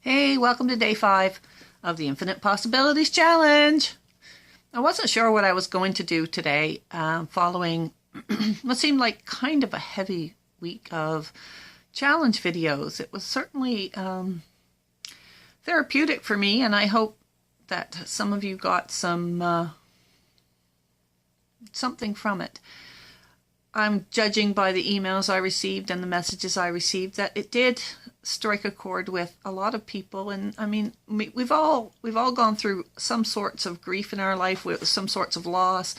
Hey, welcome to day 5 of the Infinite Possibilities Challenge. I wasn't sure what I was going to do today following what seemed like kind of a heavy week of challenge videos. It was certainly therapeutic for me, and I hope that some of you got something from it. I'm judging by the emails I received and the messages I received that it did strike a chord with a lot of people. And I mean, we've all gone through some sorts of grief in our life, with some sorts of loss.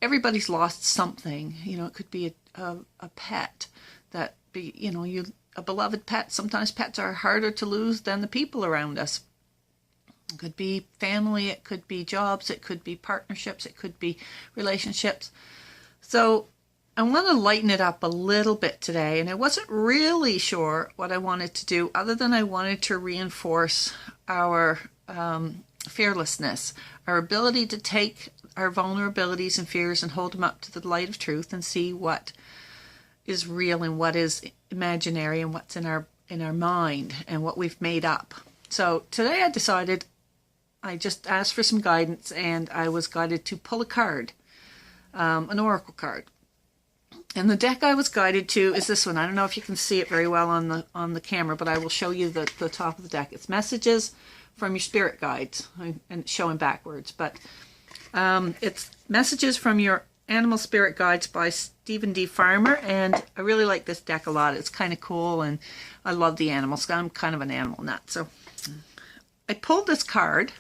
Everybody's lost something. You know, it could be a pet that be, you know, a beloved pet. Sometimes pets are harder to lose than the people around us. It could be family, it could be jobs, it could be partnerships, it could be relationships. So I want to lighten it up a little bit today, and I wasn't really sure what I wanted to do other than I wanted to reinforce our fearlessness, our ability to take our vulnerabilities and fears and hold them up to the light of truth and see what is real and what is imaginary and what's in our mind and what we've made up. So today I decided, I just asked for some guidance, and I was guided to pull a card, an oracle card. And the deck I was guided to is this one. I don't know if you can see it very well on the camera, but I will show you the top of the deck. It's messages from your spirit guides, and it's showing backwards. But it's messages from your animal spirit guides by Stephen D. Farmer. And I really like this deck a lot. It's kind of cool, and I love the animals. I'm kind of an animal nut. So I pulled this card,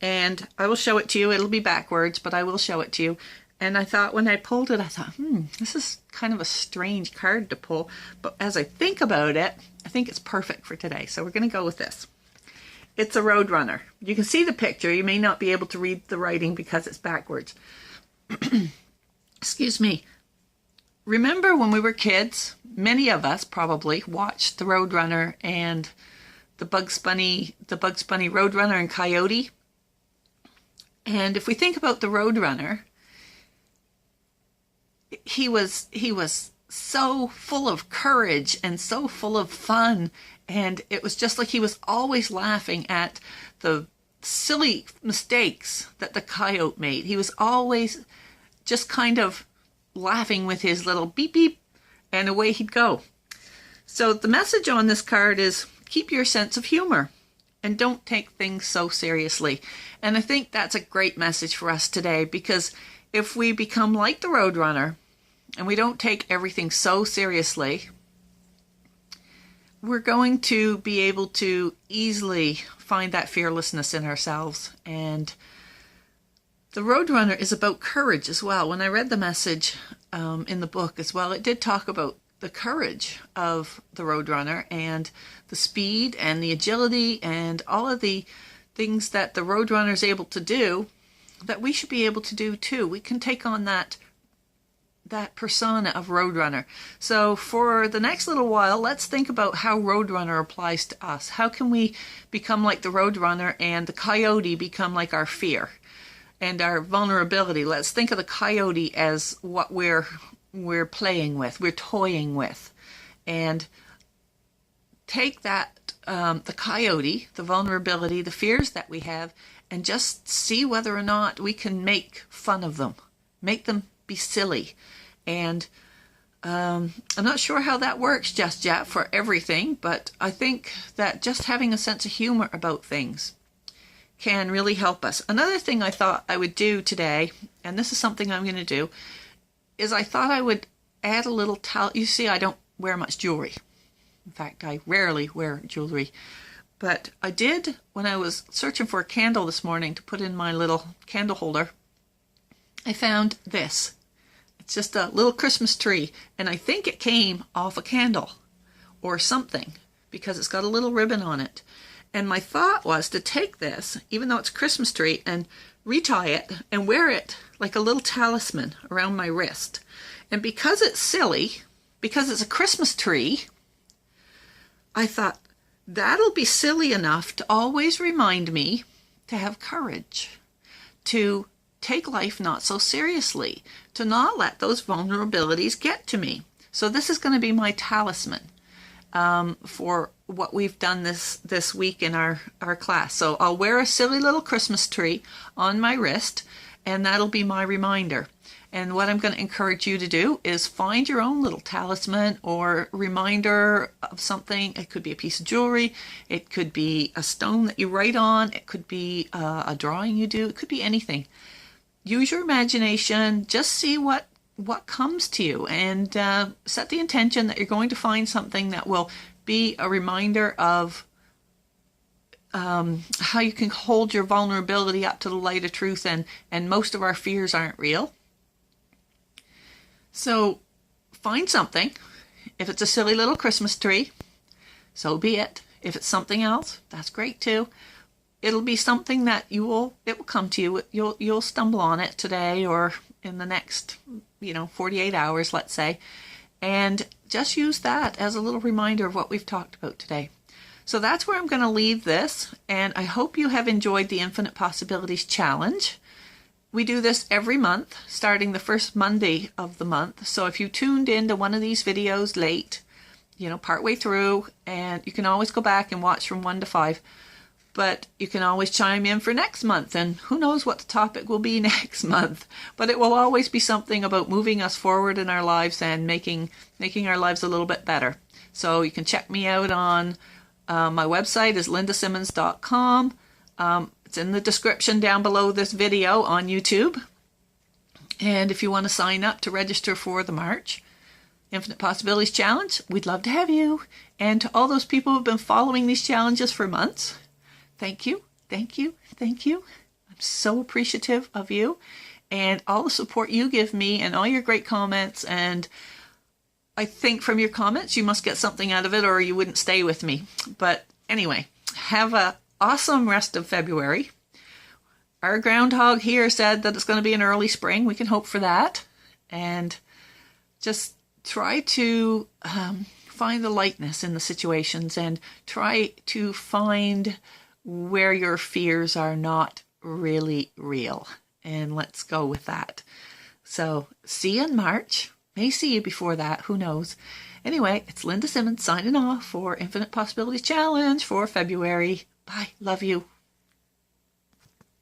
and I will show it to you. It'll be backwards, but I will show it to you. And I thought, when I pulled it, I thought, this is kind of a strange card to pull. But as I think about it, I think it's perfect for today. So we're going to go with this. It's a roadrunner. You can see the picture. You may not be able to read the writing because it's backwards. Excuse me. Remember when we were kids, many of us probably watched the Roadrunner and the Bugs Bunny Roadrunner and Coyote. And if we think about the Roadrunner, he was so full of courage and so full of fun, and it was just like he was always laughing at the silly mistakes that the coyote made. He was always just kind of laughing with his little beep beep, and away he'd go. So the message on this card is, keep your sense of humor and don't take things so seriously. And I think that's a great message for us today, because if we become like the Roadrunner and we don't take everything so seriously, we're going to be able to easily find that fearlessness in ourselves. And the Roadrunner is about courage as well. When I read the message in the book as well, it did talk about the courage of the Roadrunner and the speed and the agility and all of the things that the Roadrunner is able to do, that we should be able to do too. We can take on that persona of Roadrunner. So for the next little while, let's think about how Roadrunner applies to us. How can we become like the Roadrunner and the coyote become like our fear and our vulnerability? Let's think of the coyote as what we're playing with, we're toying with, and take that, the coyote, the vulnerability, the fears that we have, and just see whether or not we can make fun of them, make them be silly. And I'm not sure how that works just yet for everything, but I think that just having a sense of humor about things can really help us. Another thing I thought I would do today, and this is something I'm going to do, is I thought I would add a little you see, I don't wear much jewelry. In fact, I rarely wear jewelry. But I did, when I was searching for a candle this morning to put in my little candle holder, I found this. It's just a little Christmas tree, and I think it came off a candle or something, because it's got a little ribbon on it. And my thought was to take this, even though it's a Christmas tree, and retie it and wear it like a little talisman around my wrist. And because it's silly, because it's a Christmas tree, I thought that'll be silly enough to always remind me to have courage, to take life not so seriously, to not let those vulnerabilities get to me. So this is going to be my talisman for what we've done this week in our class. So I'll wear a silly little Christmas tree on my wrist, and that'll be my reminder. And what I'm going to encourage you to do is find your own little talisman or reminder of something. It could be a piece of jewelry. It could be a stone that you write on. It could be a drawing you do. It could be anything. Use your imagination. Just see what comes to you, and set the intention that you're going to find something that will be a reminder of how you can hold your vulnerability up to the light of truth, and most of our fears aren't real. So find something. If it's a silly little Christmas tree, so be it. If it's something else, that's great too. It'll be something that it will come to you. You'll stumble on it today or in the next 48 hours, let's say, and just use that as a little reminder of what we've talked about today. So that's where I'm going to leave this, and I hope you have enjoyed the Infinite Possibilities Challenge. We do this every month, starting the first Monday of the month. So if you tuned into one of these videos late, partway through, and you can always go back and watch from 1 to 5, but you can always chime in for next month, and who knows what the topic will be next month. But it will always be something about moving us forward in our lives and making our lives a little bit better. So you can check me out on my website is lindasymonds.com. It's in the description down below this video on YouTube. And if you want to sign up to register for the March Infinite Possibilities Challenge, we'd love to have you. And to all those people who have been following these challenges for months, thank you, thank you, thank you. I'm so appreciative of you and all the support you give me and all your great comments. And I think from your comments, you must get something out of it or you wouldn't stay with me. But anyway, have a awesome rest of February. Our groundhog here said that it's going to be an early spring. We can hope for that. And just try to find the lightness in the situations and try to find where your fears are not really real. And let's go with that. So see you in March. May see you before that. Who knows? Anyway, it's Linda Symonds signing off for Infinite Possibilities Challenge for February. Bye. Love you.